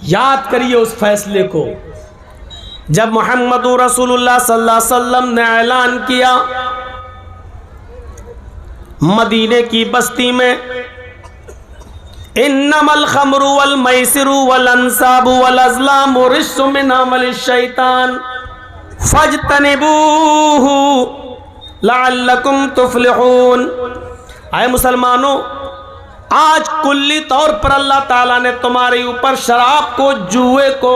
याद करिए उस फैसले को जब मोहम्मदुर रसूलुल्लाह सल्लल्लाहु अलैहि वसल्लम ने ऐलान किया मदीने की बस्ती में, इन्नमल खमरु वल मैसिरु वल अंसाबु वल अज़लामु रिज्सुम मिन अमलिश शैतान फज्तनिबूहु लअल्लकुम तुफ्लिहून। आए मुसलमानों, आज कुल्ली तौर पर अल्लाह ताला ने तुम्हारे ऊपर शराब को, जुए को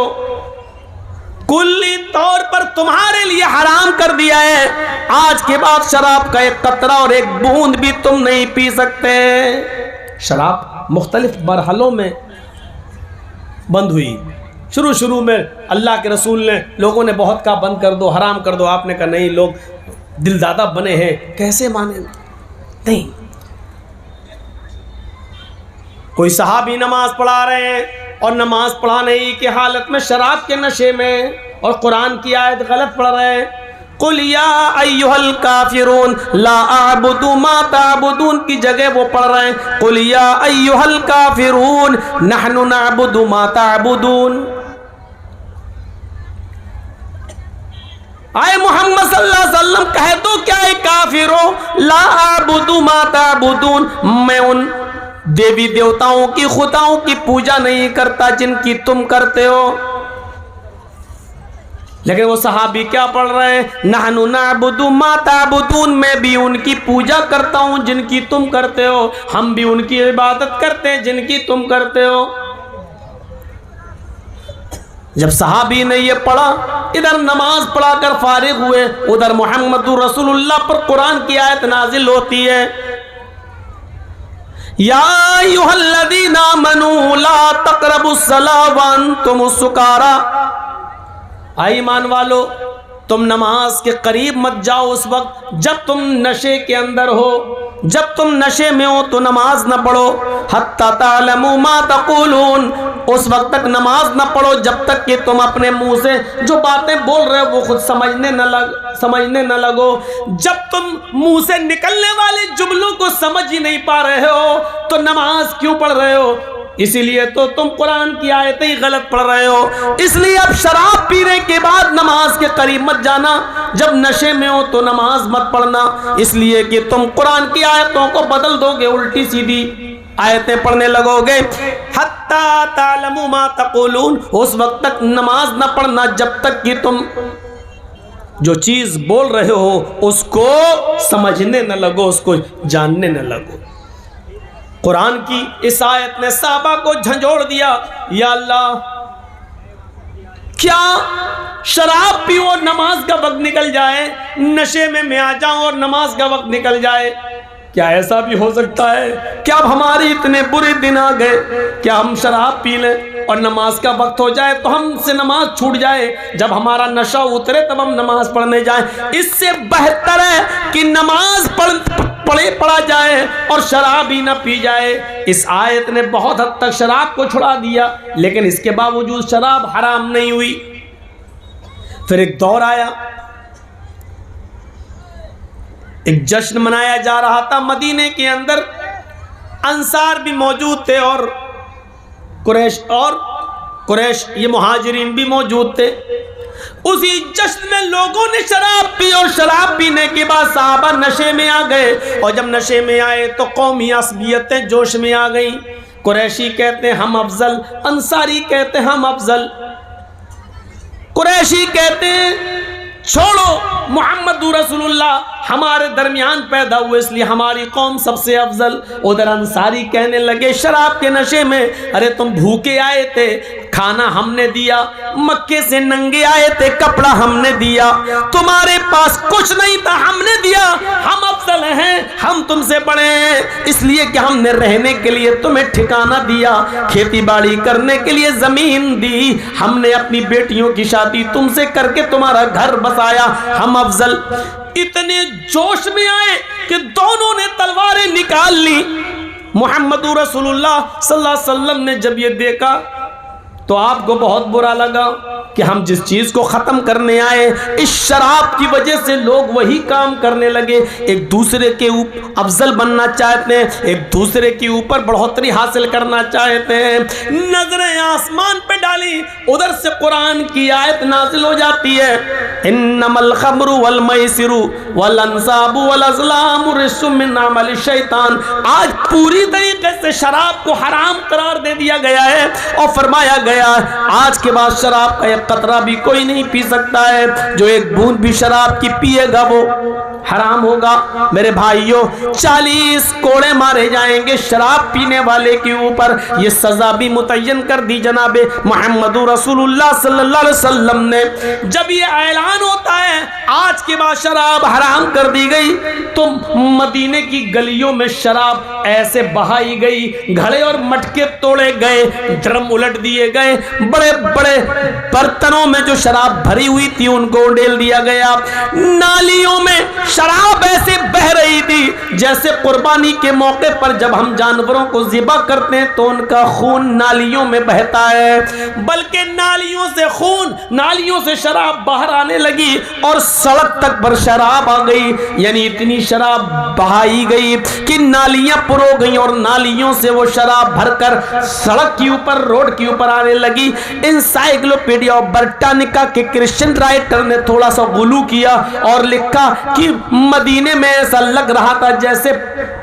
कुल्ली तौर पर तुम्हारे लिए हराम कर दिया है। आज के बाद शराब का एक कतरा और एक बूंद भी तुम नहीं पी सकते। शराब मुख्तलिफ मरहलों में बंद हुई। शुरू में अल्लाह के रसूल ने, लोगों ने बहुत कहा बंद कर दो, हराम कर दो। आपने कहा नहीं, लोग दिलदादा बने हैं, कैसे माने नहीं। कोई सहाबी नमाज पढ़ा रहे हैं और नमाज पढ़ाने की हालत में शराब के नशे में और कुरान की आयत गलत पढ़ रहे हैं। कुल या अय्युहल काफिरून ला अअबुदु मा तअबुदून की जगह वो पढ़ रहे हैं कुल या अय्युहल काफिरून नहनु नअबुदु मा तअबुदून। आए मोहम्मद सल्लल्लाहु अलैहि वसल्लम कह दो क्या है काफिरो, ला अअबुदु मा तअबुदून, मैं उन देवी देवताओं की, खुदाओं की पूजा नहीं करता जिनकी तुम करते हो। लेकिन वो सहाबी क्या पढ़ रहे हैं, नहनु नअबुदु मा तअबुदून, मैं भी उनकी पूजा करता हूं जिनकी तुम करते हो, हम भी उनकी इबादत करते हैं जिनकी तुम करते हो। जब सहाबी ने ये पढ़ा, इधर नमाज पढ़ाकर फारिग हुए, उधर मोहम्मदुर रसूलुल्लाह पर कुरान की आयत नाजिल होती है, या अय्युहल्लज़ीना आमनू ला तक़रबुस्सलाह व अंतुम सुकारा। आई ईमान वालो, तुम नमाज के करीब मत जाओ उस वक्त जब तुम नशे के अंदर हो। जब तुम नशे में हो तो नमाज न पढ़ो। हत्ता तालमू मा तक़ूलून, उस वक्त तक नमाज न पढ़ो जब तक कि तुम अपने मुंह से जो बातें बोल रहे हो वो खुद समझने न लगो। जब तुम मुंह से निकलने वाले जुमलों को समझ ही नहीं पा रहे हो तो नमाज क्यों पढ़ रहे हो? इसीलिए तो तुम कुरान की आयतें ही गलत पढ़ रहे हो। इसलिए अब शराब पीने के बाद नमाज के करीब मत जाना, जब नशे में हो तो नमाज मत पढ़ना, इसलिए कि तुम कुरान की आयतों को बदल दोगे, उल्टी सीधी आयतें पढ़ने लगोगे। हत्ता तालमू मा तक़ूलून, उस वक्त तक नमाज न पढ़ना जब तक कि तुम जो चीज बोल रहे हो उसको समझने न लगो, उसको जानने न लगो। कुरान की इस आयत ने साहबा को झंझोड़ दिया। या अल्लाह, क्या शराब पीओ नमाज का वक्त निकल जाए, नशे में मैं आ जाऊं और नमाज का वक्त निकल जाए? क्या ऐसा भी हो सकता है? क्या अब हमारे इतने बुरे दिन आ गए, क्या हम शराब पी लें और नमाज का वक्त हो जाए तो हमसे नमाज छूट जाए, जब हमारा नशा उतरे तब हम नमाज पढ़ने जाएं? इससे बेहतर है कि नमाज पढ़ा जाए और शराब ही न पी जाए। इस आयत ने बहुत हद तक शराब को छुड़ा दिया, लेकिन इसके बावजूद शराब हराम नहीं हुई। फिर एक दौर आया, एक जश्न मनाया जा रहा था मदीने के अंदर, अंसार भी मौजूद थे और कुरैश ये मुहाजिरीन भी मौजूद थे। उसी जश्न में लोगों ने शराब पी और शराब पीने के बाद साहबा नशे में आ गए, और जब नशे में आए तो कौमी असबियतें जोश में आ गई। कुरैशी कहते हैं हम अफजल, अंसारी कहते हैं हम अफजल। कुरैशी कहते हैं छोड़ो, मोहम्मद रसूलुल्लाह हमारे दरमियान पैदा हुए इसलिए हमारी कौम सबसे अफजल। उधर अंसारी कहने लगे शराब के नशे में, अरे तुम भूखे आए थे, खाना हमने दिया, मक्के से नंगे आए थे, कपड़ा हमने दिया, तुम्हारे पास कुछ नहीं था, हमने दिया, हम अफजल हैं, हम तुमसे बड़े हैं, इसलिए कि हमने रहने के लिए तुम्हें ठिकाना दिया, खेती बाड़ी करने के लिए जमीन दी, हमने अपनी बेटियों की शादी तुमसे करके तुम्हारा घर बसाया, हम अफजल। इतने जोश में आए कि दोनों ने तलवारें निकाल ली। मोहम्मद रसूलुल्लाह सल्लल्लाहु अलैहि वसल्लम ने जब ये देखा तो आपको बहुत बुरा लगा। कि हम जिस चीज को खत्म करने आए, इस शराब की वजह से लोग वही काम करने लगे। एक दूसरे के ऊपर अफजल बनना चाहते हैं, एक दूसरे के ऊपर बढ़ोतरी हासिल करना चाहते हैं। नजरें आसमान पे डाली, उधर से कुरान की आयत नाजिल हो जाती है, इन्नमल खमरु वल मैसिरु वल अंसाबु वल अज़लामु रिज्सुम मिन अमलि शैतान। आज पूरी तरीके से शराब को हराम करार दे दिया गया है और फरमाया गया आज के बाद शराब का एक कतरा भी कोई नहीं पी सकता है। जो एक बूंद भी शराब की पिएगा वो हराम होगा। मेरे भाइयों, 40 कोड़े मारे जाएंगे शराब पीने वाले के ऊपर। ये सजा भी मुतय्यन कर दी जनाबे मुहम्मदुर रसूलुल्लाह सल्लल्लाहु अलैहि वसल्लम ने। जब ये ऐलान होता है आज के बाद शराब हराम कर दी गई, तो मदीने की गलियों में शराब ऐसे बहाई गई, घड़े और मटके तोड़े गए, ड्रम उलट दिए गए, बड़े बड़े बर्तनों में जो शराब भरी हुई थी उनको उड़ेल दिया गया। नालियों में शराब ऐसे बह रही थी जैसे कुर्बानी के मौके पर जब हम जानवरों को ज़िबा करते हैं तो उनका खून नालियों में बहता है, बल्कि नालियों से खून, नालियों से शराब बाहर आने लगी और सड़क तक पर शराब आ गई। यानी इतनी शराब बहाई गई कि नालियां पुरो गई और नालियों से वो शराब भरकर सड़क के ऊपर, रोड के ऊपर आने लगी। इंसाइक्लोपीडिया ऑफ ब्रिटानिका के क्रिश्चियन राइटर ने थोड़ा सा गुलू किया और लिखा कि मदीने में ऐसा लग रहा था जैसे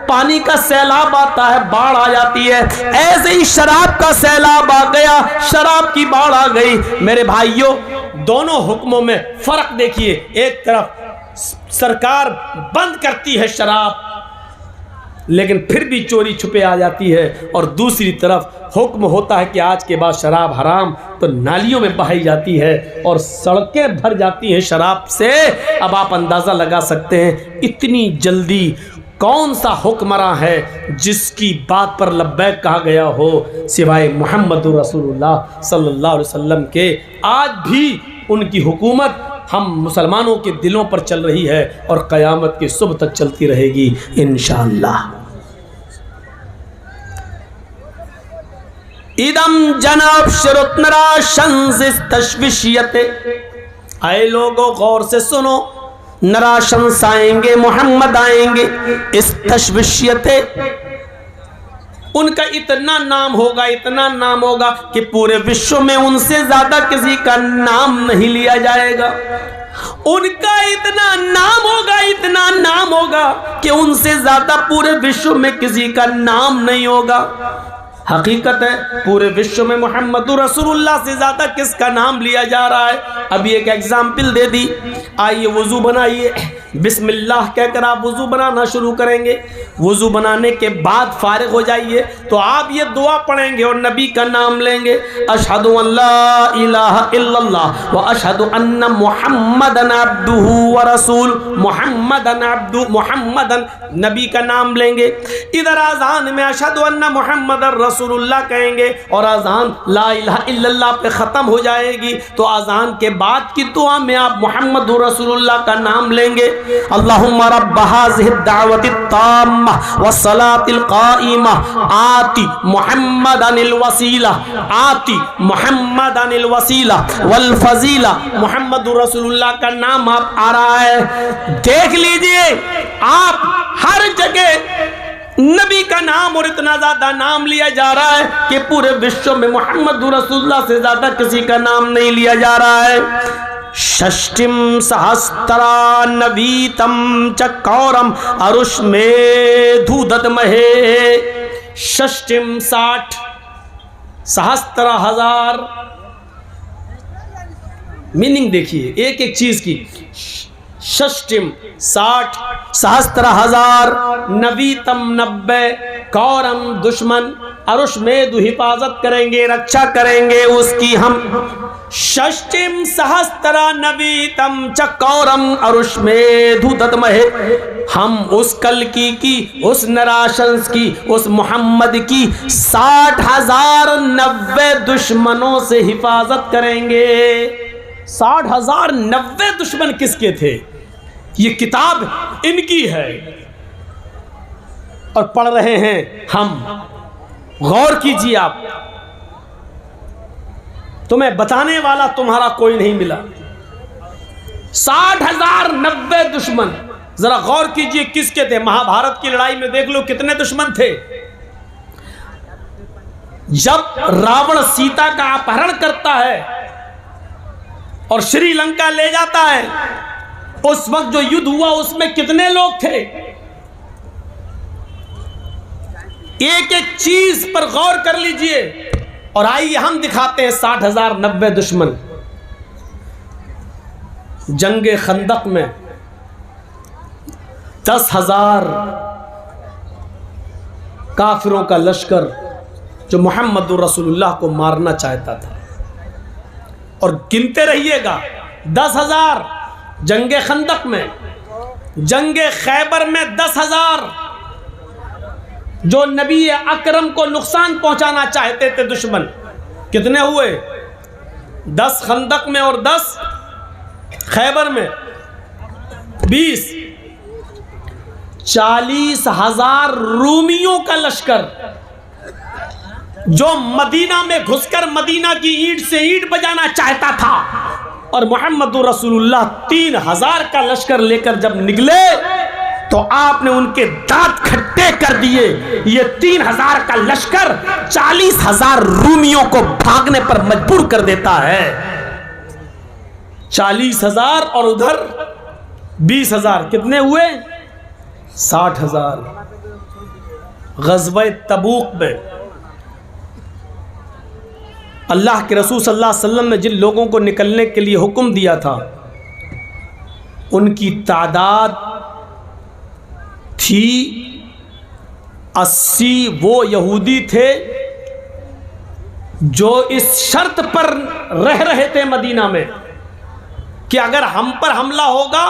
पानी का सैलाब आता है, बाढ़ आ जाती है, ऐसे ही शराब का सैलाब आ गया, शराब की बाढ़ आ गई। मेरे भाइयों, दोनों हुक्मों में फर्क देखिए। एक तरफ सरकार बंद करती है शराब लेकिन फिर भी चोरी छुपे आ जाती है, और दूसरी तरफ हुक्म होता है कि आज के बाद शराब हराम, तो नालियों में बहाई जाती है और सड़कें भर जाती हैं शराब से। अब आप अंदाज़ा लगा सकते हैं इतनी जल्दी कौन सा हुक्मरान है जिसकी बात पर लब्बैक कहा गया हो सिवाय मुहम्मदुर रसूलुल्लाह सल्लल्लाहु अलैहि वसल्लम के। आज भी उनकी हुकूमत हम मुसलमानों के दिलों पर चल रही है और क़यामत की सुबह तक चलती रहेगी इंशाअल्लाह। इदम जनाब शरुतनरा शंस तशविशियते, आए लोगों गौर से सुनो, नरा शंस आएंगे, मोहम्मद आएंगे, इस तशविशियते उनका इतना नाम होगा, इतना नाम होगा कि पूरे विश्व में उनसे ज्यादा किसी का नाम नहीं लिया जाएगा। उनका इतना नाम होगा, इतना नाम होगा कि उनसे ज्यादा पूरे विश्व में किसी का नाम नहीं होगा। हकीकत है पूरे विश्व में मुहम्मदुर रसूलुल्लाह से ज्यादा किसका नाम लिया जा रहा है। अभी एक एग्जाम्पल दे दी। आइए वुजू बनाइए, बिस्मिल्लाह कहकर आप वुजू बनाना शुरू करेंगे। वुजू बनाने के बाद फारिग हो जाइए तो आप ये दुआ पढ़ेंगे और नबी का नाम लेंगे, अशहदु अल्ला इलाहा इल्लल्लाह व अशहदु अन्ना मुहम्मदन अब्दुहु व रसूल, मुहम्मदन अब्दु, मुहम्मदन नबी का नाम लेंगे। इधर आज़ान में अशहदु अन्ना मुहम्मदन रसूलुल्लाह कहेंगे और आज़ान ला इलाहा इल्लल्लाह पे ख़त्म हो जाएगी, तो आज़ान के बाद की दुआ में आप मुहम्मदुर रसूलुल्लाह का नाम लेंगे। अल्लाहुम्मा रब्ब हाज़िहि दावति ताम्मा व सलातिल क़ाइमा आति मुहम्मदनिल वसीला, आति मुहम्मदनिल वसीला वल फजीला। मुहम्मदुर रसूलुल्लाह का नाम आप आ रहा है, देख लीजिए आप हर जगह नबी का नाम और इतना ज्यादा नाम लिया जा रहा है कि पूरे विश्व में मुहम्मदुर रसूलुल्लाह से ज्यादा किसी का नाम नहीं लिया जा रहा है। षष्टिम सहस्त्रा नवीतम चकौरम अरुष में धूदत महे। षष्टिम 60, सहस्त्रा 1000। मीनिंग देखिए एक एक चीज की। षष्टिम 60, सहस्त्रा 1000, नवीतम 90, कौरम दुश्मन, अरुष में हिफाजत करेंगे, रक्षा करेंगे उसकी हम। षष्टिम सहस्त्रा नवीतम चकौरम अरुष में धुदतमहे, हम उस कल्कि की, उस नराशंस की, उस मोहम्मद की 60,090 दुश्मनों से हिफाजत करेंगे। 60,000 90 दुश्मन किसके थे? ये किताब इनकी है और पढ़ रहे हैं हम। गौर कीजिए आप, तुम्हें बताने वाला तुम्हारा कोई नहीं मिला। 60,090 दुश्मन। जरा गौर कीजिए किसके थे। महाभारत की लड़ाई में देख लो कितने दुश्मन थे। जब रावण सीता का अपहरण करता है और श्रीलंका ले जाता है, उस वक्त जो युद्ध हुआ उसमें कितने लोग थे। एक एक चीज पर गौर कर लीजिए और आइए हम दिखाते हैं 60,090 दुश्मन। जंगे खंदक में 10,000 काफिरों का लश्कर जो मोहम्मद रसूलुल्लाह को मारना चाहता था। और गिनते रहिएगा 10,000 जंगे खंदक में, जंगे खैबर में 10,000 जो नबी अकरम को नुकसान पहुंचाना चाहते थे दुश्मन। कितने हुए? 10 खंदक में और 10 खैबर में 20। 40,000 रूमियों का लश्कर जो मदीना में घुसकर मदीना की ईंट से ईंट बजाना चाहता था। और मोहम्मद रसूलुल्लाह 3,000 का लश्कर लेकर जब निकले तो आपने उनके दांत खट्टे कर दिए। ये 3,000 का लश्कर 40,000 रूमियों को भागने पर मजबूर कर देता है। 40,000 और उधर 20,000, कितने हुए? 60,000। ग़ज़वा तबूक में अल्लाह के रसूल सल्लल्लाहु अलैहि वसल्लम ने जिन लोगों को निकलने के लिए हुक्म दिया था उनकी तादाद थी 80। वो यहूदी थे जो इस शर्त पर रह रहे थे मदीना में कि अगर हम पर हमला होगा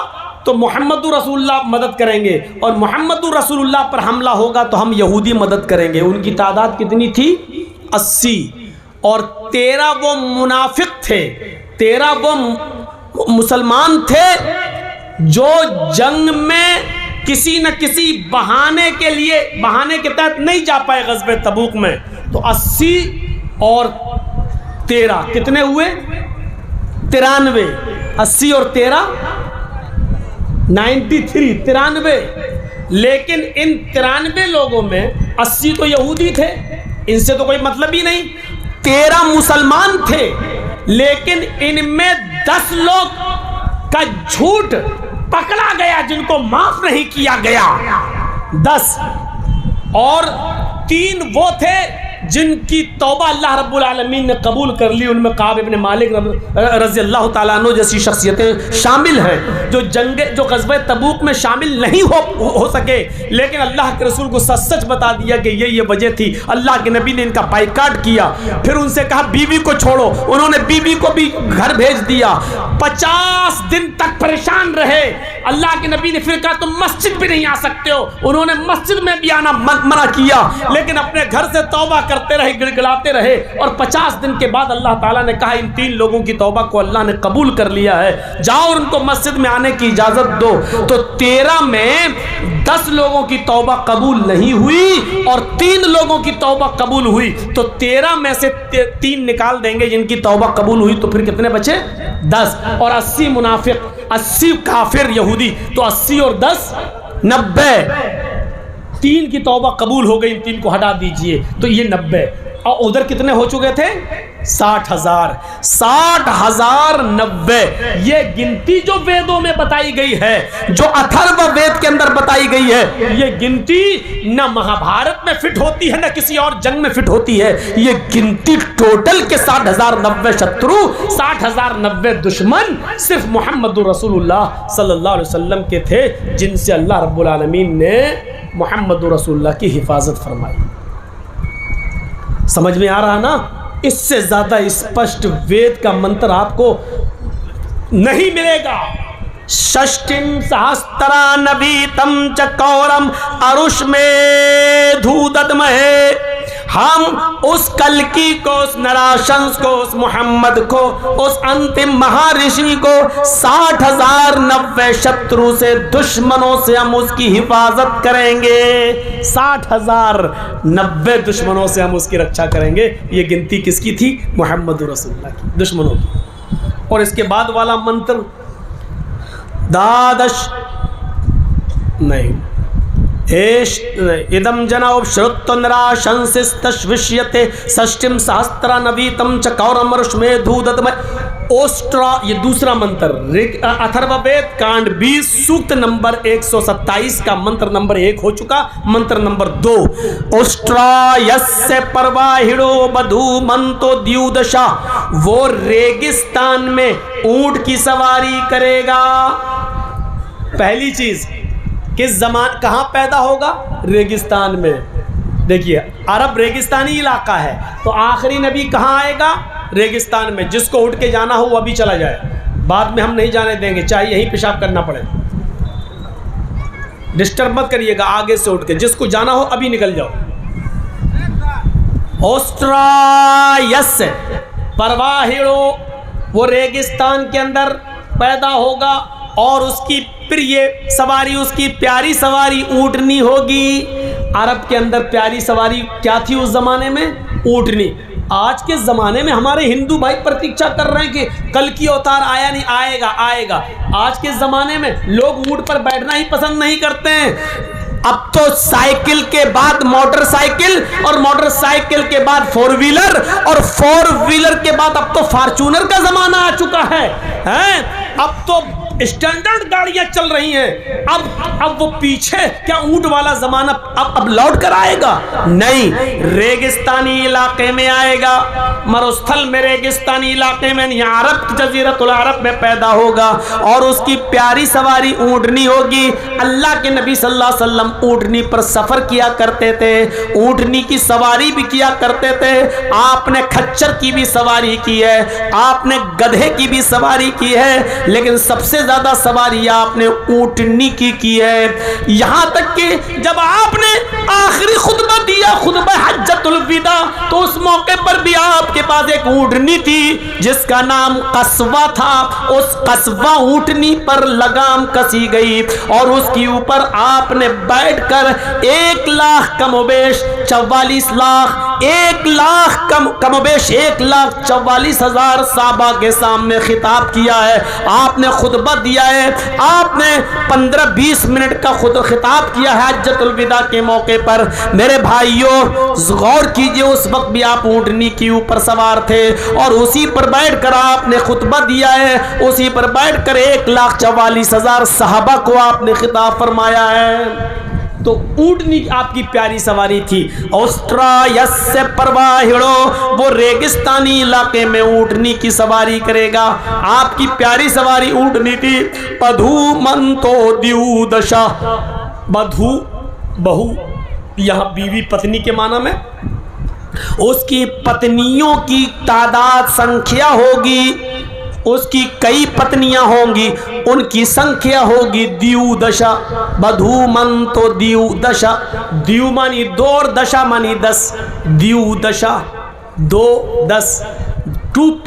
तो मोहम्मद रसूलुल्लाह मदद करेंगे और मोहम्मद रसूलुल्लाह पर हमला होगा तो हम यहूदी मदद करेंगे। उनकी तादाद कितनी थी? 80। और 13 वो मुनाफिक थे, 13 वो मुसलमान थे जो जंग में किसी न किसी बहाने के लिए, बहाने के तहत नहीं जा पाए ग़ज़वे तबूक में। तो 80 और 13 कितने हुए? 93। 80 और 13 93, 93। लेकिन इन 93 लोगों में 80 तो यहूदी थे, इनसे तो कोई मतलब ही नहीं। 13 मुसलमान थे, लेकिन इनमें 10 लोग का झूठ पकड़ा गया जिनको माफ नहीं किया गया। 10 और 3 वो थे जिनकी तौबा अल्लाह रब्बुल आलमीन ने कबूल कर ली। उनमें काब इब्न मालिक रज़ी अल्लाह ताला अन्हु जैसी शख्सियतें शामिल हैं जो ग़ज़वा तबूक में शामिल नहीं हो सके, लेकिन अल्लाह के रसूल को सच सच बता दिया कि ये वजह थी। अल्लाह के नबी ने इनका बाइकाट किया। फिर उनसे कहा बीवी को छोड़ो, उन्होंने बीवी को भी घर भेज दिया। 50 दिन तक परेशान रहे। अल्लाह के नबी ने फिर कहा तुम मस्जिद भी नहीं आ सकते हो, उन्होंने मस्जिद में भी आना मना किया, लेकिन अपने घर से तौबा करते रहे, गिड़गिड़ाते रहे। और 50 दिन के बाद अल्लाह ताला ने कहा इन 3 लोगों की तौबा को अल्लाह ने कबूल कर लिया है, जाओ और उनको मस्जिद में आने की इजाजत दो। तो 13 में 10 लोगों की तौबा कबूल नहीं हुई और 3 लोगों की तौबा कबूल हुई। तो 13 में से 3 निकाल देंगे जिनकी तौबा कबूल हुई, तो फिर कितने बचे? 10। और 80 मुनाफिक, 80 काफिर यहूदी, तो 80 और 10 90। 3 की तौबा कबूल हो गई, इन 3 को हटा दीजिए तो ये 90। और उधर कितने हो चुके थे? 60,000। 60,090 ये गिनती जो वेदों में बताई गई है, जो अथर्व वेद के अंदर बताई गई है, ये गिनती न महाभारत में फिट होती है न किसी और जंग में फिट होती है। ये गिनती टोटल के 60,090 शत्रु, 60,090 दुश्मन सिर्फ मोहम्मद रसूलुल्लाह सल्लल्लाहु अलैहि वसल्लम के थे, जिनसे अल्लाह रब्बुल आलमीन ने मोहम्मद रसूलुल्लाह की हिफाजत फरमाई। समझ में आ रहा ना? इससे ज्यादा स्पष्ट वेद का मंत्र आपको नहीं मिलेगा। षष्टिम सहस्त्रा नवीतम च कौरम अरुष में धूदत्महे हम उस कल्कि को, उस नराशंस को, उस मोहम्मद को, उस अंतिम महर्षि को 60,090 शत्रु से, दुश्मनों से हम उसकी हिफाजत करेंगे। 60,090 दुश्मनों से हम उसकी रक्षा करेंगे। ये गिनती किसकी थी? मोहम्मद रसूलुल्लाह की, दुश्मनों की। और इसके बाद वाला मंत्र दादश नहीं, इदम जनाब श्रुतनराशंसिस्तश्विष्यते षष्टिम सहस्त्र नवीतम च कौरमरुष्मेधूदतमय ओस्ट्रा। ये दूसरा मंत्र अथर्ववेद कांड 20 सूक्त नंबर 127 का मंत्र नंबर 1 हो चुका। मंत्र नंबर 2 ओस्ट्रायस्य परवाहिड़ो बधू मंतो द्युदशा, वो रेगिस्तान में ऊंट की सवारी करेगा। पहली चीज, किस जमान कहां पैदा होगा? रेगिस्तान में। देखिए अरब रेगिस्तानी इलाका है, तो आखिरी नबी कहां आएगा? रेगिस्तान में। जिसको उठ के जाना हो वो अभी चला जाए, बाद में हम नहीं जाने देंगे, चाहे यहीं पेशाब करना पड़े। डिस्टर्ब मत करिएगा आगे से उठ के, जिसको जाना हो अभी निकल जाओ। ओस्ट्रायस परवाहिड़ो, वो रेगिस्तान के अंदर पैदा होगा और उसकी प्रिय सवारी, उसकी प्यारी सवारी ऊँटनी होगी। अरब के अंदर प्यारी सवारी क्या थी उस जमाने में? ऊँटनी। आज के ज़माने में हमारे हिंदू भाई प्रतीक्षा कर रहे हैं कि कल की अवतार आया नहीं, आएगा आएगा। आज के ज़माने में लोग ऊँट पर बैठना ही पसंद नहीं करते हैं। अब तो साइकिल के बाद मोटरसाइकिल और मोटरसाइकिल के बाद 4 व्हीलर और 4 व्हीलर के बाद अब तो फॉर्च्यूनर का ज़माना आ चुका है। अब तो स्टैंडर्ड गाड़ियां चल रही हैं। अब वो पीछे क्या ऊंट वाला जमाना अब लौट कर आएगा? नहीं, रेगिस्तानी इलाके में आएगा, मरुस्थल में, रेगिस्तानी इलाके में, यहाँ अरब जजीरतुल अरब में पैदा होगा और उसकी प्यारी सवारी ऊँटनी होगी। अल्लाह के नबी सल्लल्लाहु अलैहि वसल्लम ऊँटनी पर सफर किया करते थे, ऊँटनी की सवारी भी किया करते थे। आपने खच्चर की भी सवारी की है, आपने गधे की भी सवारी की है, लेकिन सबसे ज्यादा सवारी आपने ऊँटनी की है। यहां तक कि जब आपने आखिरी खुतबा दिया, खुतबा हज्जतुल विदा, तो उस मौके पर भी आपके पास एक ऊँटनी थी जिसका नाम कस्वा था। उस कस्वा ऊँटनी पर लगाम कसी गई और उसके ऊपर आपने बैठकर 1,00,000 कमोबेश 44 लाख, 1,00,000 कमोबेश 1,44,000 साहबा के सामने खिताब किया है। आपने खुतबा दिया है, आपने 15-20 मिनट का खुद खिताब किया है हज्जतुल विदा के मौके पर। मेरे भाइयों गौर कीजिए, उस वक्त भी आप ऊँटनी के ऊपर सवार थे और उसी पर बैठकर आपने खुतबा दिया है, उसी पर बैठकर 1,44,000 साहबा को आपने खिताब फरमाया है। तो ऊँटनी आपकी प्यारी सवारी थी। ओस्ट्रायस से परवाहिड़ो, वो रेगिस्तानी इलाके में ऊँटनी की सवारी करेगा। आपकी प्यारी सवारी ऊँटनी थी। बधू मंतो द्युदशा, बधू बहू, यहाँ बीवी पत्नी के माना में, उसकी पत्नियों की तादाद संख्या होगी, उसकी कई पत्नियां होंगी, उनकी संख्या होगी द्युदशा। बधूमंतो द्युदशा, द्यु मानी 2 और दशा मानी 10, द्युदशा 2 10, 2 +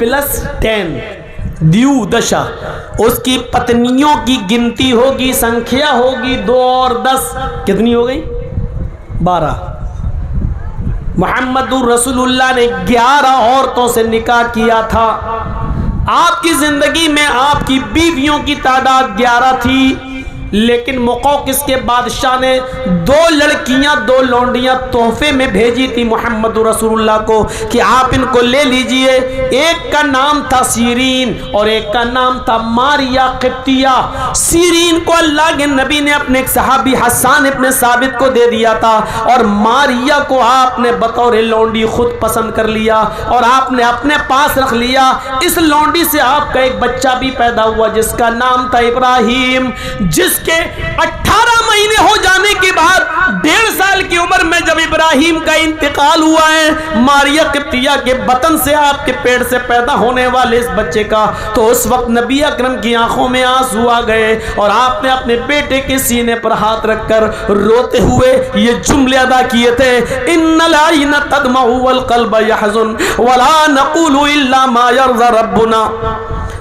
10 द्युदशा। उसकी पत्नियों की गिनती होगी, संख्या होगी 2 और 10, कितनी हो गई? 12। मोहम्मदुर रसूलुल्लाह ने 11 औरतों से निकाह किया था। आपकी जिंदगी में आपकी बीवियों की तादाद 11 थी, लेकिन मुक़ौक़िस के बादशाह ने 2 लड़कियां, 2 लौंडियां तोहफे में भेजी थी मोहम्मद रसूलुल्लाह को कि आप इनको ले लीजिए। एक का नाम था सीरीन और एक का नाम था मारिया क़िब्तिया। सीरीन को अल्लाह के नबी ने अपने एक सहाबी हसन इब्न साबित को दे दिया था और मारिया को आपने बतौर लौंडी खुद पसंद कर लिया और आपने अपने पास रख लिया। इस लौंडी से आपका एक बच्चा भी पैदा हुआ जिसका नाम था इब्राहिम, जिसके 18 महीने हो जाने के बाद 1.5 साल की उम्र में जब इब्राहिम का इंतकाल हुआ है मारिया किप्तिया के बतन से, आपके पेट से पैदा होने वाले इस बच्चे का, तो उस वक्त नबी अकरम की आंखों में आंसू आ गए और आपने अपने बेटे के सीने पर हाथ रखकर रोते हुए ये जुमले अदा किए थे, इन्नल आइना तदमउ वल क़ल्ब यहज़ुन वला नक़ूलु इल्ला मा यर्ज़ा रब्बुना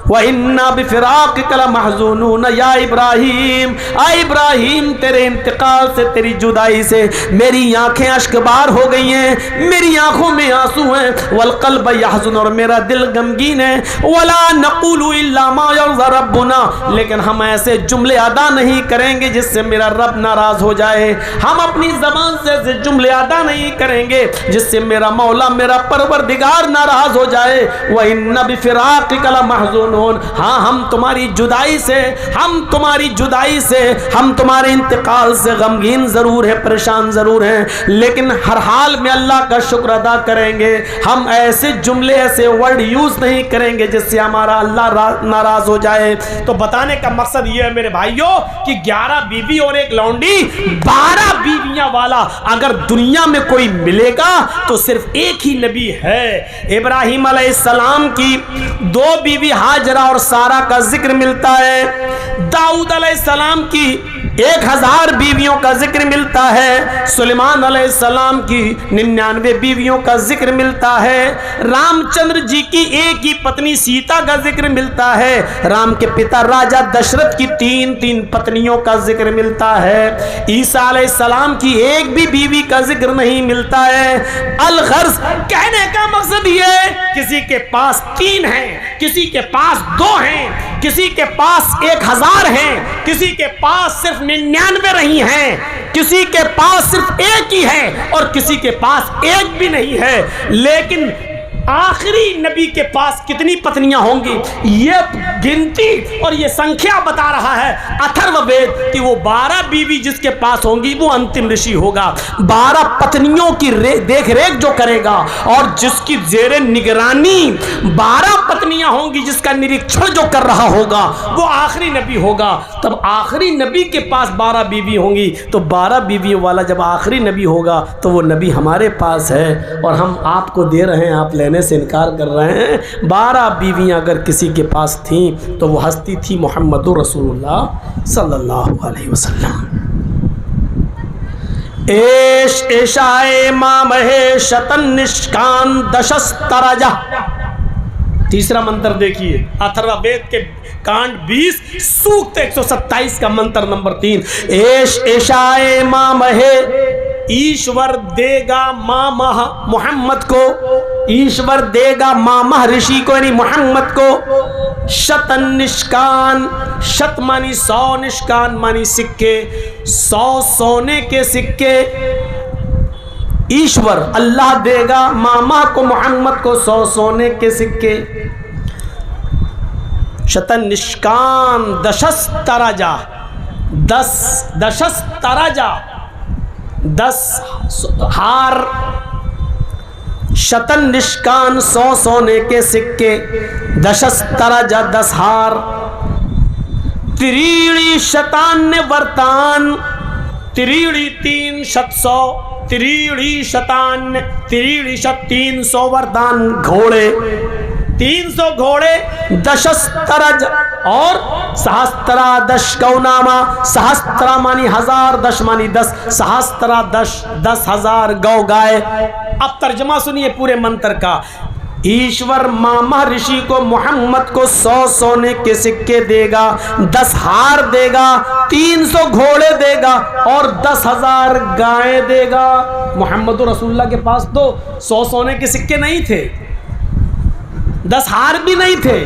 व इन्ना बिफ़िराक़िका लमहज़ूनून। या इब्राहिम, आ इब्राहिम, तेरे इंतकाल से, तेरी जुदाई से मेरी आंखें अश्कबार हो गई हैं, मेरी आंखों में आंसू हैं, वल क़ल्ब यहज़ुन, और मेरा दिल गमगीन है, वला नक़ूलु इल्ला मा यर्ज़ा रब्बुना, लेकिन हम ऐसे जुमले अदा नहीं करेंगे जिससे मेरा रब नाराज हो जाए, हम अपनी ज़बान से ऐसे जुमले अदा नहीं करेंगे जिससे मेरा मौला, मेरा परवरदिगार नाराज हो जाए। व इन्ना बिफ़िराक़िका लमहज़ूनून, हाँ हम तुम्हारी जुदाई से, हम तुम्हारी जुदाई से, हम तुम्हारे इंतकाल से गमगीन जरूर है, परेशान जरूर हैं, लेकिन हर हाल में अल्लाह का शुक्र अदा करेंगे, हम ऐसे जुमले, ऐसे वर्ड यूज नहीं करेंगे जिससे हमारा अल्लाह नाराज हो जाए। तो बताने का मकसद ये है मेरे भाइयों कि 11 बीवी और एक लौंडी, 12 बीवियां वाला अगर दुनिया में कोई मिलेगा तो सिर्फ एक ही नबी है। इब्राहिम अलैहिस्सलाम की 2 बीवी हाजरा और सारा का जिक्र मिलता है, दाऊद अलैहिस्सलाम की 1000 बीवियों का जिक्र मिलता है, सुलेमान अलैहिस्सलाम की 99 बीवियों का जिक्र मिलता है, रामचंद्र जी की एक ही पत्नी सीता का जिक्र मिलता है, राम के पिता राजा दशरथ की 3 पत्नियों का जिक्र मिलता है, ईसा अलैहिस्सलाम की एक भी बीवी का जिक्र नहीं मिलता है। अलगर्ज कहने का मकसद ये, किसी के पास 3 हैं, किसी के पास 2 हैं, किसी के पास 1000 हैं, किसी के पास सिर्फ 99 रही हैं, किसी के पास सिर्फ एक ही है और किसी के पास एक भी नहीं है। लेकिन आखिरी नबी के पास कितनी पत्नियां होंगी, ये गिनती और ये संख्या बता रहा है अथर्ववेद कि वो 12 बीवी जिसके पास होंगी वो अंतिम ऋषि होगा। 12 पत्नियों की देख रेख जो करेगा और जिसकी जेरे निगरानी 12 पत्नियां होंगी, जिसका निरीक्षण जो कर रहा होगा वो आखिरी नबी होगा। तब आखिरी नबी के पास 12 बीवी होंगी, तो 12 बीवियों वाला जब आखिरी नबी होगा तो वो नबी हमारे पास है और हम आपको दे रहे हैं, आप लेने से इनकार कर रहे हैं। 12 बीवियां अगर किसी के पास थीं तो वो हस्ती थी मोहम्मदुर रसूलुल्लाह सल्लल्लाहु अलैहि वसल्लम। एश एशाए मामहे शतन निष्कान दशस्तरजा। तीसरा मंत्र देखिए, अथर्ववेद के कांड 20 सूक्त 127 का मंत्र नंबर 3। एश एशाए मामहे, ईश्वर देगा मामह मोहम्मद को, ईश्वर देगा मामह ऋषि को यानी मोहम्मद को, शतन निष्कान, शत मानी 100, निष्कान मानी सिक्के, 100 सोने के सिक्के ईश्वर अल्लाह देगा मामा को, मोहम्मद को 100 सोने के सिक्के, शतन निष्कान दशस्तरजा, 10 हार, शतन निष्कान 100 सोने के सिक्के, दशस्तरजा 10 हार, त्रीणी शतान्य वर्तान, त्रीणी 3 शत 100, त्रीणी शतान्य, त्रीणी शत 300 वरदान घोड़े, 300 घोड़े, दशस्तरज और सहस्त्रा 10 गौनामा, सहस्त्रा मानी 1000, 10 मानी 10, सहस्त्रा 10,000 गौ गाय। अब तर्जमा सुनिए पूरे मंत्र का। ईश्वर मामा ऋषि को मोहम्मद को 100 सोने के सिक्के देगा, 10 हार देगा, 300 घोड़े देगा और 10,000 गायें देगा। मोहम्मद रसूलुल्लाह के पास तो 100 सोने के सिक्के नहीं थे, 10 हार भी नहीं थे,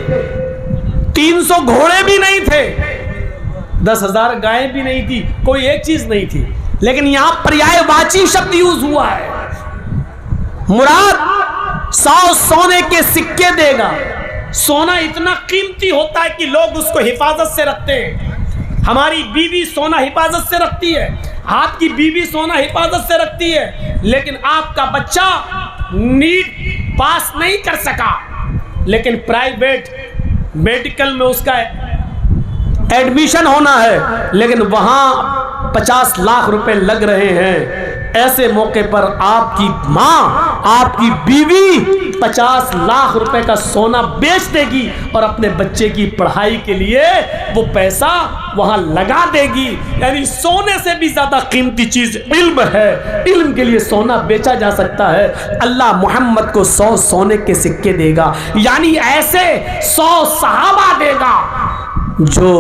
300 घोड़े भी नहीं थे, 10,000 गायें भी नहीं थी, कोई एक चीज नहीं थी। लेकिन यहां पर्यायवाची शब्द यूज हुआ है, मुराद 100 सोने के सिक्के देगा। सोना इतना कीमती होता है कि लोग उसको हिफाजत से रखते हैं। हमारी बीवी सोना हिफाजत से रखती है, आपकी बीवी सोना हिफाजत से रखती है, लेकिन आपका बच्चा नीट पास नहीं कर सका, लेकिन प्राइवेट मेडिकल में उसका एडमिशन होना है, लेकिन वहां 50 लाख रुपए लग रहे हैं, ऐसे मौके पर आपकी माँ, आपकी बीवी 50 लाख रुपए का सोना बेच देगी और अपने बच्चे की पढ़ाई के लिए वो पैसा वहां लगा देगी। यानी सोने से भी ज्यादा कीमती चीज इल्म है। इल्म के लिए सोना बेचा जा सकता है। अल्लाह मोहम्मद को 100 सोने के सिक्के देगा, यानी ऐसे 100 सहाबा देगा जो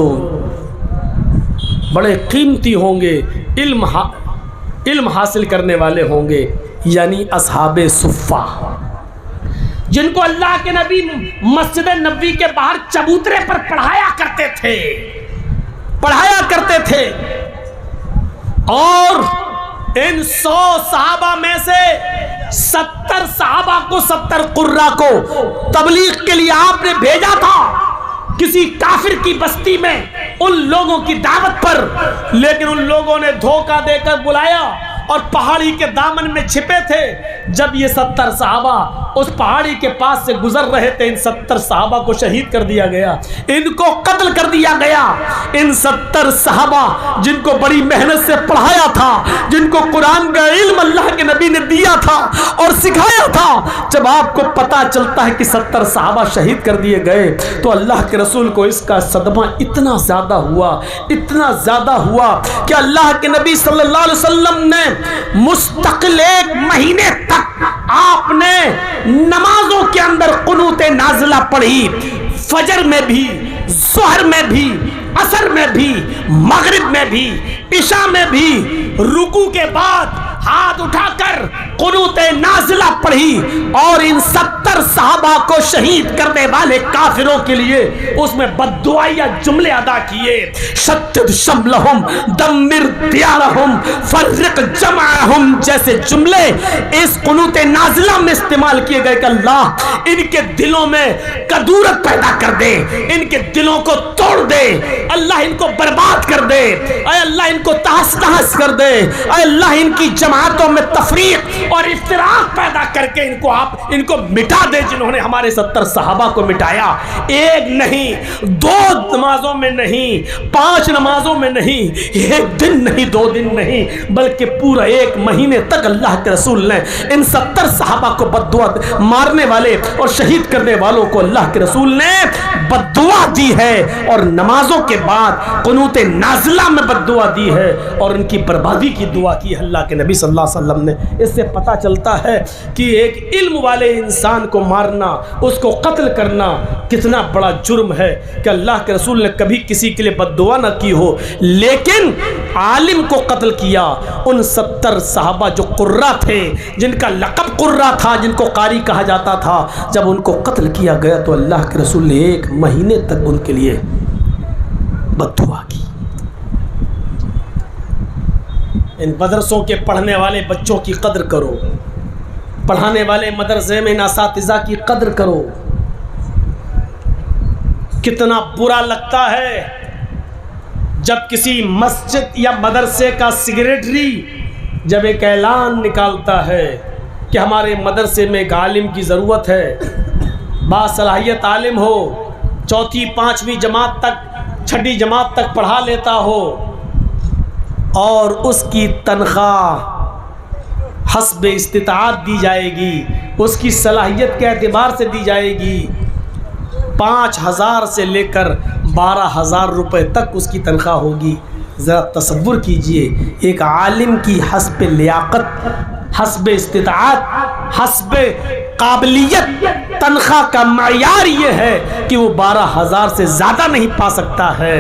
बड़े कीमती होंगे, इल्म हासिल करने वाले होंगे, यानी असहाबे सुफ़ा, जिनको अल्लाह के नबी मस्जिद नबी के बाहर चबूतरे पर पढ़ाया करते थे। और इन 100 सहाबा में से 70 सहाबा को, 70 कुर्रा को तबलीग के लिए आपने भेजा था किसी काफिर की बस्ती में, उन लोगों की दावत पर। लेकिन उन लोगों ने धोखा देकर बुलाया और पहाड़ी के दामन में छिपे थे। जब ये 70 सहाबा उस पहाड़ी के पास से गुजर रहे थे, इन 70 सहाबा को शहीद कर दिया गया, इनको कत्ल कर दिया गया। इन 70 सहाबा जिनको बड़ी मेहनत से पढ़ाया था, जिनको कुरान का इल्म अल्लाह के नबी ने दिया था और सिखाया था, जब आपको पता चलता है कि 70 सहाबा शहीद कर दिए गए, तो अल्लाह के रसूल को इसका सदमा इतना ज्यादा हुआ कि अल्लाह के नबी सल्लल्लाहु अलैहि वसल्लम ने मुस्तकिल 1 महीने तक आपने नमाजों के अंदर कुनूते नाज़िला पढ़ी। फजर में भी, ज़ोहर में भी, असर में भी, मगरिब में भी, इशा में भी, रुकू के बाद हाथ उठाकर कुनूते नाज़िला पढ़ी। और इन 70 सहाबा को शहीद करने वाले काफिरों के लिए उसमें बद्दुआया जुमले अदा किए। शद्दिद शमलहुम दम्मिर दियारहुम फर्रिक जमाअहुम जैसे जुमले इस कुनूते नाज़िला में इस्तेमाल किए गए कि अल्लाह इनके दिलों में कदूरत पैदा कर दे, इनके दिलों को तोड़ दे, अल्लाह इनको बर्बाद कर दे, अल्लाह इनको तहस नहस कर दे, अल्लाह इनकी जमातों में तफरीक और इफ्तिराक पैदा करके इनको मिटा दे, जिन्होंने हमारे 70 सहाबा को मिटाया। 1 नहीं, 2 नमाजों में नहीं, 5 नमाजों में नहीं, 1 दिन नहीं, 2 दिन नहीं, बल्कि पूरा 1 महीने तक अल्लाह के रसूल ने इन 70 सहाबा को बद्दुआ, मारने वाले और शहीद करने वालों को अल्लाह के रसूल ने बद्दुआ दी है। और नमाजों के बाद कुनूते नाज़िला में बद्दुआ दी है और उनकी बर्बादी की दुआ की है अल्लाह के नबी सल्लल्लाहु अलैहि वसल्लम ने। इससे पता चलता है कि एक इल्म वाले इंसान को मारना, उसको कत्ल करना कितना बड़ा जुर्म है कि अल्लाह के रसूल ने कभी किसी के लिए बद्दुआ ना की हो, लेकिन आलिम को कत्ल किया। उन 70 सहाबा जो कुर्रा थे, जिनका लक़ब कुर्रा था, जिनको कारी कहा जाता था, जब उनको कत्ल किया गया तो अल्लाह के रसूल ने 1 महीने तक उनके लिए बद्दुआ की। इन मदरसों के पढ़ने वाले बच्चों की कद्र करो, पढ़ाने वाले मदरसे में असातिज़ा की कद्र करो। कितना बुरा लगता है जब किसी मस्जिद या मदरसे का सेक्रेटरी जब एक ऐलान निकालता है कि हमारे मदरसे में एक आलिम की ज़रूरत है, बासलाहियत आलिम हो, 4वीं 5वीं जमात तक, 6ठी जमात तक पढ़ा लेता हो, और उसकी तनख्वाह हस्बे इस्तिताअत दी जाएगी, उसकी सलाहियत के एतबार से दी जाएगी। 5,000 से लेकर 12,000 रुपये तक उसकी तनख्वाह होगी। ज़रा तसव्वुर कीजिए, एक आलिम की हस्बे लियाकत, हस्बे इस्तिताअत, हस्बे काबिलियत तनख्वाह का मयार ये है कि वो 12,000 से ज़्यादा नहीं पा सकता है,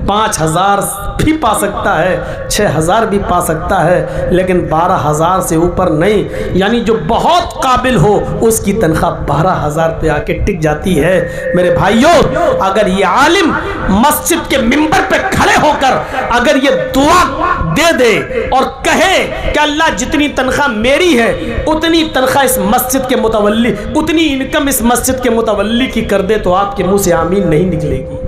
5,000 भी पा सकता है, 6,000 भी पा सकता है, लेकिन 12,000 से ऊपर नहीं। यानी जो बहुत काबिल हो उसकी तनख्वाह 12,000 पे आके टिक जाती है। मेरे भाइयों, अगर ये आलिम मस्जिद के मिंबर पे खड़े होकर अगर ये दुआ दे दे और कहे कि अल्लाह जितनी तनख्वाह मेरी है उतनी तनख्वाह इस मस्जिद के मुतवल्ली, उतनी इनकम इस मस्जिद के मुतवल्ली की कर दे, तो आपके मुंह से आमीन नहीं निकलेगी।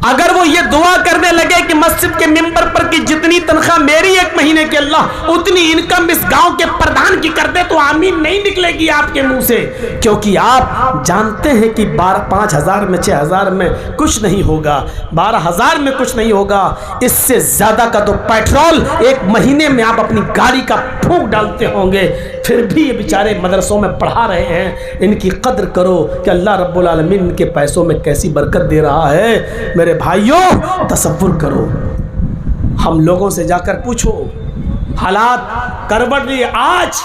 अगर वो ये दुआ करने लगे कि मस्जिद के मिंबर पर की जितनी तनख्वाह मेरी एक महीने की अल्लाह उतनी इनकम इस गांव के प्रधान की कर दे, तो आमीन नहीं निकलेगी आपके मुंह से, क्योंकि आप जानते हैं कि 5,000 में 6,000 में कुछ नहीं होगा, 12,000 में कुछ नहीं होगा। इससे ज्यादा का तो पेट्रोल एक महीने में आप अपनी गाड़ी का फूंक डालते होंगे, फिर भी ये बेचारे मदरसों में पढ़ा रहे हैं। इनकी कद्र करो कि अल्लाह रब्बुल आलमीन इनके पैसों में कैसी बरकत दे रहा है। मेरे भाइयों, तसव्वुर करो, हम लोगों से जाकर पूछो, हालात करवट लिए। आज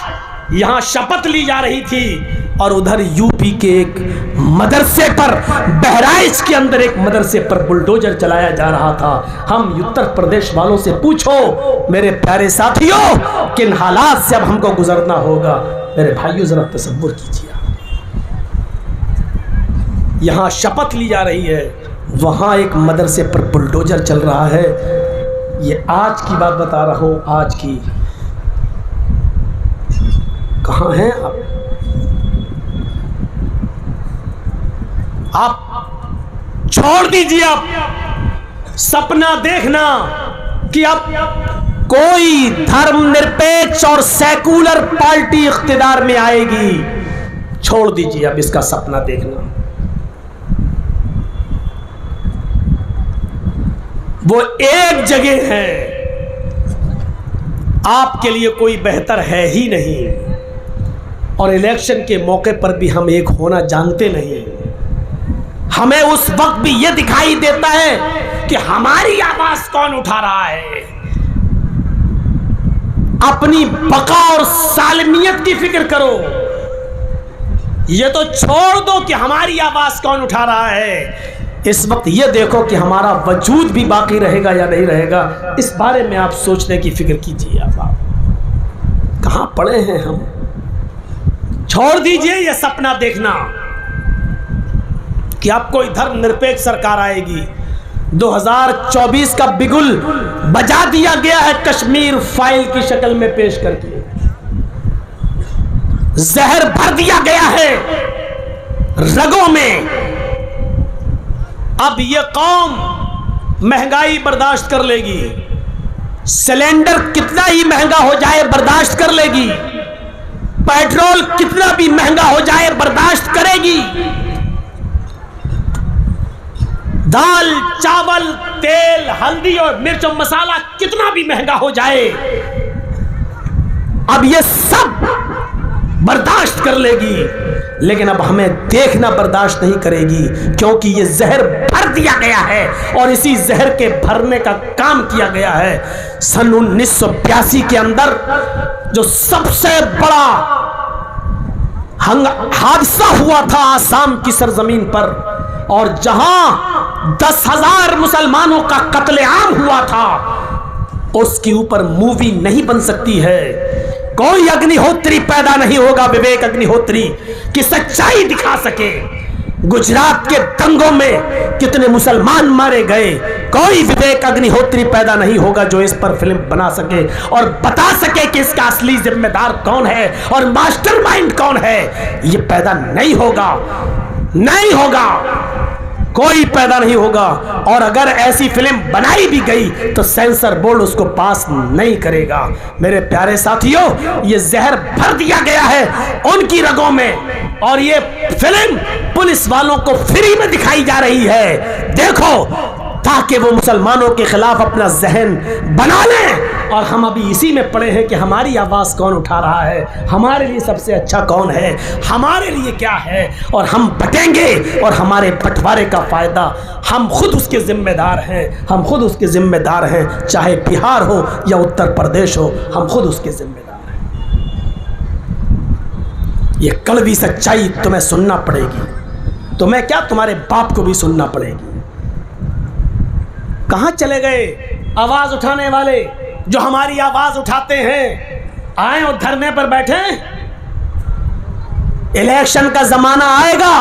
यहां शपथ ली जा रही थी और उधर यूपी के एक मदरसे पर, बहराइच के अंदर एक मदरसे पर बुलडोजर चलाया जा रहा था। हम उत्तर प्रदेश वालों से पूछो मेरे प्यारे साथियों, किन हालात से अब हमको गुजरना होगा। मेरे भाइयों, जरा तसव्वुर कीजिए, यहां शपथ ली जा रही है, वहां एक मदरसे पर बुलडोजर चल रहा है। ये आज की बात बता रहा हूं, आज की। कहां हैं आप छोड़ दीजिए, आप सपना देखना कि अब कोई धर्मनिरपेक्ष और सेकुलर पार्टी इख्तिदार में आएगी। छोड़ दीजिए अब इसका सपना देखना। वो एक जगह है, आपके लिए कोई बेहतर है ही नहीं, और इलेक्शन के मौके पर भी हम एक होना जानते नहीं। हमें उस वक्त भी यह दिखाई देता है कि हमारी आवाज कौन उठा रहा है। अपनी बका और सालमियत की फिक्र करो, ये तो छोड़ दो कि हमारी आवाज कौन उठा रहा है। इस वक्त ये देखो कि हमारा वजूद भी बाकी रहेगा या नहीं रहेगा। इस बारे में आप सोचने की फिक्र कीजिए। आप कहां पड़े हैं हम। छोड़ दीजिए ये सपना देखना कि अब कोई धर्मनिरपेक्ष सरकार आएगी। 2024 का बिगुल बजा दिया गया है कश्मीर फाइल की शक्ल में पेश करके। जहर भर दिया गया है रगों में। अब ये कौम महंगाई बर्दाश्त कर लेगी, सिलेंडर कितना ही महंगा हो जाए बर्दाश्त कर लेगी, पेट्रोल कितना भी महंगा हो जाए बर्दाश्त करेगी, दाल चावल तेल हल्दी और मिर्च और मसाला कितना भी महंगा हो जाए, अब ये सब बर्दाश्त कर लेगी। लेकिन अब हमें देखना बर्दाश्त नहीं करेगी, क्योंकि ये जहर भर दिया गया है और इसी जहर के भरने का काम किया गया है। सन 1982 के अंदर जो सबसे बड़ा हादसा हुआ था आसाम की सरजमीन पर, और जहां 10,000 मुसलमानों का कत्लेआम हुआ था, उसके ऊपर मूवी नहीं बन सकती है। कोई अग्निहोत्री पैदा नहीं होगा, विवेक अग्निहोत्री, कि सच्चाई दिखा सके। गुजरात के दंगों में कितने मुसलमान मारे गए, कोई विवेक अग्निहोत्री पैदा नहीं होगा जो इस पर फिल्म बना सके और बता सके कि इसका असली जिम्मेदार कौन है और मास्टरमाइंड कौन है। ये पैदा नहीं होगा, नहीं होगा, कोई पैदा नहीं होगा। और अगर ऐसी फिल्म बनाई भी गई तो सेंसर बोर्ड उसको पास नहीं करेगा। मेरे प्यारे साथियों, ये जहर भर दिया गया है उनकी रगों में, और ये फिल्म पुलिस वालों को फ्री में दिखाई जा रही है। देखो, ताकि वो मुसलमानों के खिलाफ अपना जहन बना लें। और हम अभी इसी में पड़े हैं कि हमारी आवाज़ कौन उठा रहा है, हमारे लिए सबसे अच्छा कौन है, हमारे लिए क्या है, और हम बटेंगे और हमारे बंटवारे का फ़ायदा हम खुद उसके ज़िम्मेदार हैं। हम खुद उसके ज़िम्मेदार हैं, चाहे बिहार हो या उत्तर प्रदेश हो, हम खुद उसके ज़िम्मेदार हैं। ये कड़वी सच्चाई तुम्हें सुनना पड़ेगी। तुम्हें क्या, तुम्हारे बाप को भी सुनना पड़ेगी। कहाँ चले गए आवाज़ उठाने वाले जो हमारी आवाज उठाते हैं? आए और धरने पर बैठे। इलेक्शन का जमाना आएगा,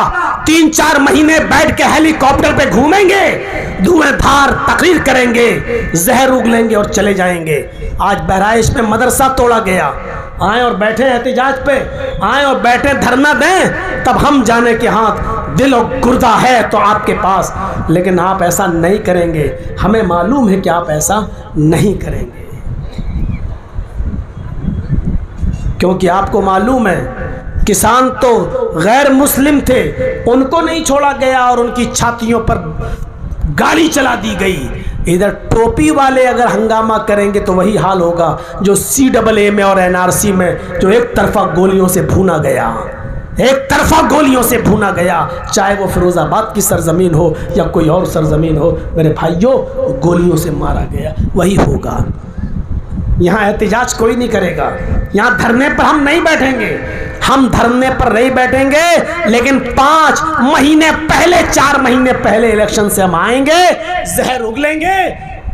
3-4 महीने बैठ के हेलीकॉप्टर पे घूमेंगे, धुएंधार तकरीर करेंगे, जहर उगलेंगे और चले जाएंगे। आज बहराइच में मदरसा तोड़ा गया, आए और बैठे एहतिजाज पे, आए और बैठे धरना दें, तब हम जाने कि हाँ दिल और गुर्दा है तो आपके पास, लेकिन आप ऐसा नहीं करेंगे। हमें मालूम है कि आप ऐसा नहीं करेंगे, क्योंकि आपको मालूम है किसान तो गैर मुस्लिम थे, उनको नहीं छोड़ा गया और उनकी छातियों पर गाड़ी चला दी गई। इधर टोपी वाले अगर हंगामा करेंगे तो वही हाल होगा जो CAA में और NRC में जो एक तरफा गोलियों से भूना गया, एक तरफा गोलियों से भूना गया, चाहे वो फिरोजाबाद की सरजमीन हो या कोई और सरजमीन हो, मेरे भाइयों गोलियों से मारा गया, वही होगा। यहाँ एहतिजाज कोई नहीं करेगा, यहाँ धरने पर हम नहीं बैठेंगे, हम धरने पर नहीं बैठेंगे, लेकिन 5 महीने पहले 4 महीने पहले इलेक्शन से हम आएंगे, जहर उगलेंगे,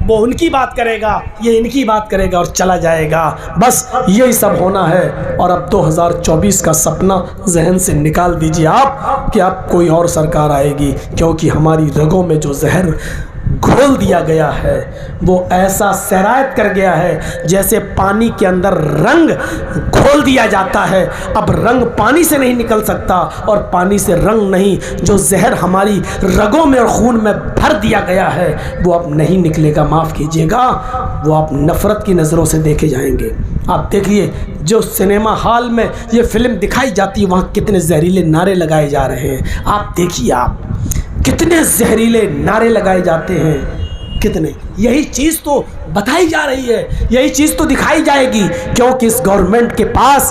वो उनकी बात करेगा, ये इनकी बात करेगा और चला जाएगा। बस यही सब होना है। और अब 2024 का सपना जहन से निकाल दीजिए आप कि अब कोई और सरकार आएगी, क्योंकि हमारी रगों में जो जहर घोल दिया गया है वो ऐसा सरायत कर गया है जैसे पानी के अंदर रंग घोल दिया जाता है। अब रंग पानी से नहीं निकल सकता और पानी से रंग नहीं, जो जहर हमारी रगों में और खून में भर दिया गया है वो अब नहीं निकलेगा, माफ़ कीजिएगा, वो आप नफ़रत की नज़रों से देखे जाएंगे। आप देखिए जो सिनेमा हॉल में ये फिल्म दिखाई जाती है वहाँ कितने जहरीले नारे लगाए जा रहे हैं। आप देखिए, आप कितने जहरीले नारे लगाए जाते हैं, कितने। यही चीज़ तो बताई जा रही है, यही चीज़ तो दिखाई जाएगी, क्योंकि इस गवर्नमेंट के पास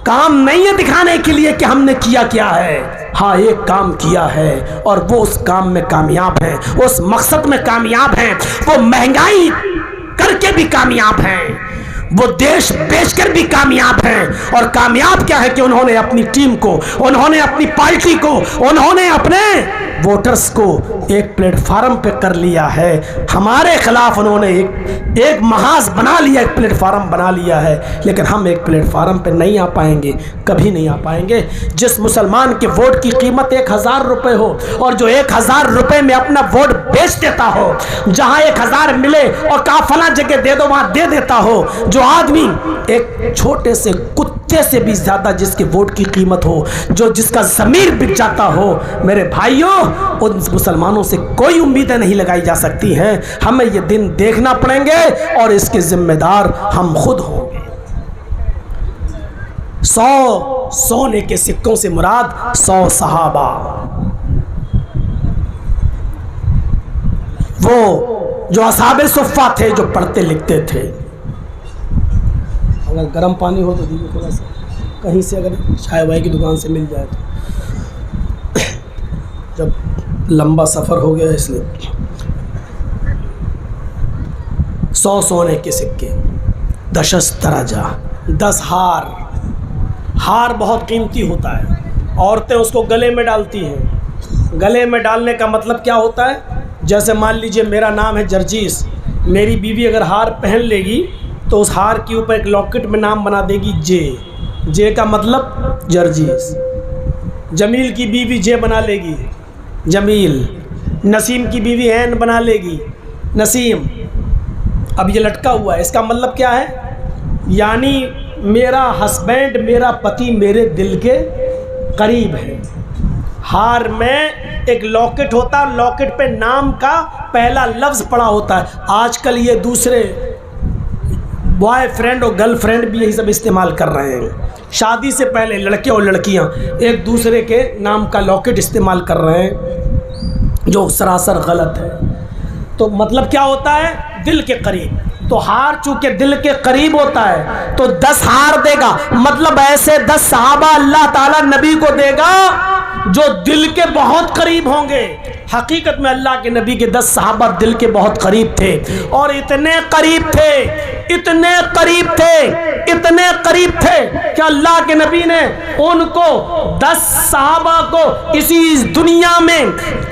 काम नहीं है दिखाने के लिए कि हमने किया क्या है। हाँ, एक काम किया है और वो उस काम में कामयाब है, उस मकसद में कामयाब है, वो महंगाई करके भी कामयाब हैं, वो देश बेचकर भी कामयाब हैं। और कामयाब क्या है कि उन्होंने अपनी टीम को, उन्होंने अपनी पार्टी को, उन्होंने अपने वोटर्स को एक प्लेटफार्म पे कर लिया है। हमारे खिलाफ उन्होंने एक महाज बना लिया, एक प्लेटफार्म बना लिया है, लेकिन हम एक प्लेटफार्म पे नहीं आ पाएंगे, कभी नहीं आ पाएंगे। जिस मुसलमान के वोट की कीमत 1000 रुपये हो और जो 1000 रुपये में अपना वोट बेच देता हो, जहाँ 1000 मिले और कहा फला जगह दे दो वहाँ दे देता हो, जो आदमी एक छोटे से कुत्ते से भी ज्यादा जिसके वोट की कीमत हो, जो जिसका ज़मीर बिक जाता हो, मेरे भाइयों उन मुसलमानों से कोई उम्मीदें नहीं लगाई जा सकती हैं। हमें ये दिन देखना पड़ेंगे और इसके जिम्मेदार हम खुद होंगे। 100 सोने के सिक्कों से मुराद 100 सहाबा, वो जो असहाबे सुफ़्फ़ा थे, जो पढ़ते लिखते थे। अगर गर्म पानी हो तो दीजिए थोड़ा सा, कहीं से अगर चाय वाय की दुकान से मिल जाए तो। जब लंबा सफ़र हो गया इसलिए 100 सोने के सिक्के, 10 दराजा, 10 हार। हार बहुत कीमती होता है, औरतें उसको गले में डालती हैं। गले में डालने का मतलब क्या होता है? जैसे मान लीजिए मेरा नाम है जर्जीस, मेरी बीवी अगर हार पहन लेगी तो उस हार के ऊपर एक लॉकेट में नाम बना देगी जे का मतलब जर्जीस। जमील की बीवी जे बना लेगी, जमील। नसीम की बीवी हैन बना लेगी, नसीम। अब ये लटका हुआ है, इसका मतलब क्या है? यानी मेरा हस्बैंड, मेरा पति मेरे दिल के करीब है। हार में एक लॉकेट होता है, लॉकेट पे नाम का पहला लफ्ज़ पड़ा होता है। आजकल ये दूसरे बॉयफ्रेंड और गर्लफ्रेंड भी यही सब इस्तेमाल कर रहे हैं। शादी से पहले लड़के और लड़कियां एक दूसरे के नाम का लॉकेट इस्तेमाल कर रहे हैं, जो सरासर गलत है। तो मतलब क्या होता है? दिल के करीब। तो हार चूंकि दिल के करीब होता है तो 10 हार देगा, मतलब ऐसे 10 सहाबा अल्लाह ताला नबी को देगा जो दिल के बहुत करीब होंगे। हकीकत में अल्लाह के नबी के 10 सहाबा दिल के बहुत करीब थे, और इतने करीब थे, इतने करीब थे, इतने करीब थे कि अल्लाह के नबी ने उनको 10 सहाबा को इसी दुनिया में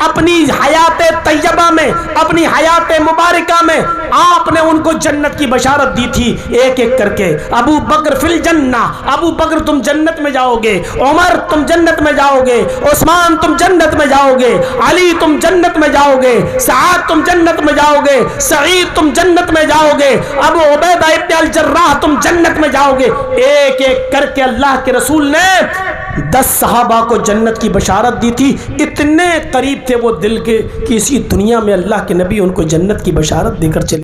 अपनी हयात तैयबा में, अपनी हयात मुबारका में आपने उनको जन्नत की बशारत दी थी, एक एक करके। अबू बकर फिल जन्ना, अबू बकर तुम जन्नत में जाओगे, उमर तुम जन्नत में जाओगे, उस्मान तुम जन्नत में जाओगे, अली तुम जन्नत में जाओगे, सआद तुम जन्नत में जाओगे, सईद तुम जन्नत में जाओगे, अबू उबैदा इब्न अल जर्राह तुम जन्नत में जाओगे। एक एक करके अल्लाह के रसूल ने 10 सहाबा को जन्नत की बशारत दी थी। इतने करीब थे वो दिल के कि इसी दुनिया में अल्लाह के नबी उनको जन्नत की बशारत देकर चले।